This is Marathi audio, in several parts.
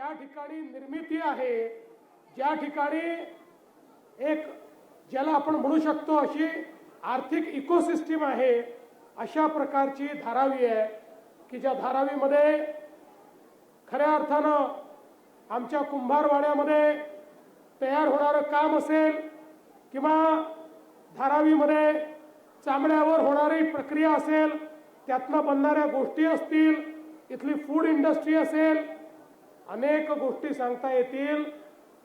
ज्या ठिकाणी निर्मिती आहे, ज्या ठिकाणी एक ज्याला आपण म्हणू शकतो अशी आर्थिक इकोसिस्टीम आहे, अशा प्रकारची धारावी आहे की ज्या धारावीमध्ये खऱ्या अर्थानं आमच्या कुंभारवाड्यामध्ये तयार होणारं काम असेल किंवा धारावीमध्ये चामड्यावर होणारी प्रक्रिया असेल, त्यातनं बनणाऱ्या गोष्टी असतील, इथली फूड इंडस्ट्री असेल, अनेक गोष्टी सांगता येतील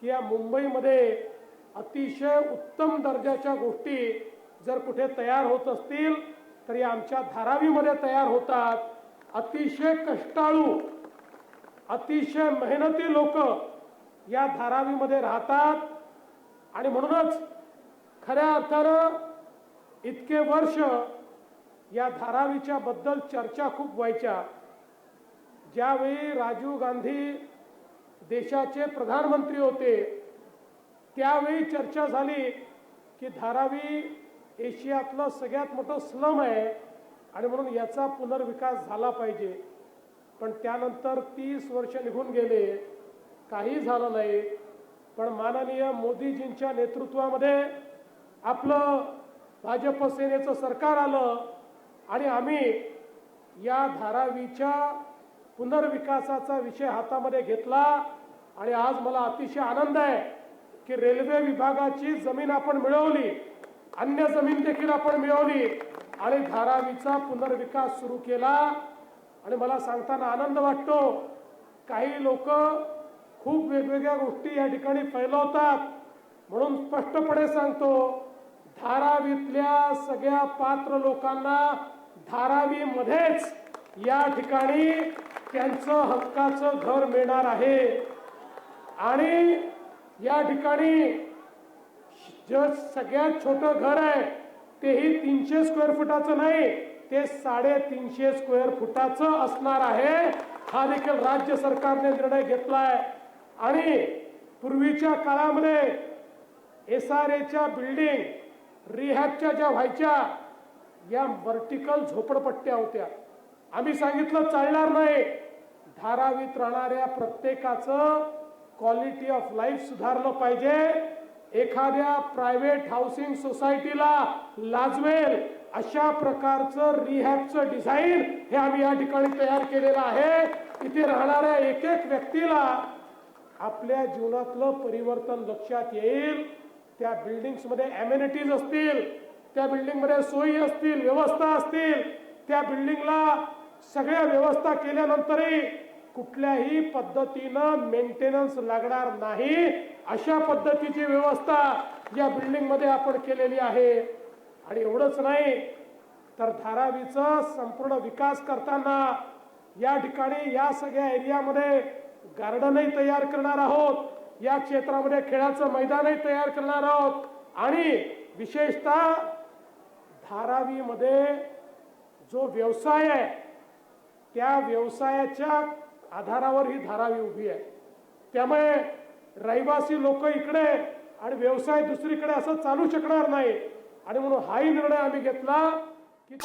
की या मुंबईमध्ये अतिशय उत्तम दर्जाच्या गोष्टी जर कुठे तयार होत असतील तर या आमच्या धारावीमध्ये तयार होतात। अतिशय कष्टाळू, अतिशय मेहनती लोक या धारावीमध्ये राहतात आणि म्हणूनच खऱ्या अर्थानं इतके वर्ष या धारावीच्या बद्दल चर्चा खूप व्हायच्या। ज्यावेळी राजीव गांधी देशाचे प्रधानमंत्री होते त्यावेळी चर्चा झाली की धारावी एशियातलं सगळ्यात मोठं स्लम आहे आणि म्हणून याचा पुनर्विकास झाला पाहिजे। पण त्यानंतर 30 वर्ष निघून गेले, काही झालं नाही। पण माननीय मोदीजींच्या नेतृत्वामध्ये आपलं भाजप सेनेचं सरकार आलं आणि आम्ही या धारावीच्या पुनर्विकासाचा विषय हातामध्ये घेतला आणि आज मला अतिशय आनंद आहे की रेल्वे विभागाची जमीन आपण मिळवली, अन्य जमीन देखील आपण मिळवली आणि धारावीचा पुनर्विकास सुरू केला। आणि मला सांगताना आनंद वाटतो, काही लोक खूप वेगवेगळ्या गोष्टी या ठिकाणी फैलवतात, म्हणून स्पष्टपणे सांगतो, धारावीतल्या सगळ्या पात्र लोकांना धारावीमध्येच या ठिकाणी त्यांचं हक्काचं घर मिळणार आहे। आणि या ठिकाणी जे सगळ्यात छोटं घर आहे तेही 300 स्क्वेअर फुटाचं नाही, ते 350 स्क्वेअर फुटाचं असणार आहे। हा देखील राज्य सरकारने निर्णय घेतलाय। आणि पूर्वीच्या काळामध्ये SRAच्या बिल्डिंग रिहॅबच्या ज्या व्हायच्या या व्हर्टिकल झोपडपट्ट्या होत्या। आम्ही सांगितलं चालणार नाही, धारावीत राहणाऱ्या प्रत्येकाचं क्वालिटी ऑफ लाईफ सुधारलं पाहिजे। एखाद्या प्रायव्हेट हाऊसिंग सोसायटीला लाजवेल अशा प्रकारचं रिहॅबचं डिझाईन हे आम्ही या ठिकाणी तयार केलेलं आहे। इथे राहणाऱ्या एक एक व्यक्तीला आपल्या जीवनातलं परिवर्तन लक्षात येईल। त्या बिल्डिंग्स मध्ये अमेनिटीज असतील, त्या बिल्डिंग मध्ये सोयी असतील, व्यवस्था असतील, त्या बिल्डिंगला सगळ्या व्यवस्था केल्यानंतरही कुठल्याही पद्धतीनं मेंटेनन्स लागणार नाही, अशा पद्धतीची व्यवस्था या बिल्डिंग मध्ये आपण केलेली आहे। आणि एवढंच नाही तर धारावीचा संपूर्ण विकास करताना या ठिकाणी या सगळ्या एरियामध्ये गार्डनही तयार करणार आहोत, या क्षेत्रामध्ये खेळाचं मैदानही तयार करणार आहोत। आणि विशेषतः धारावीमध्ये जो व्यवसाय आहे त्या व्यवसायाच्या आधारावर ही धारावी उभी आहे। त्यामुळे रहिवासी लोक इकडे आणि व्यवसाय दुसरीकडे असं चालू शकणार नाही। आणि म्हणून हाही निर्णय आम्ही घेतला की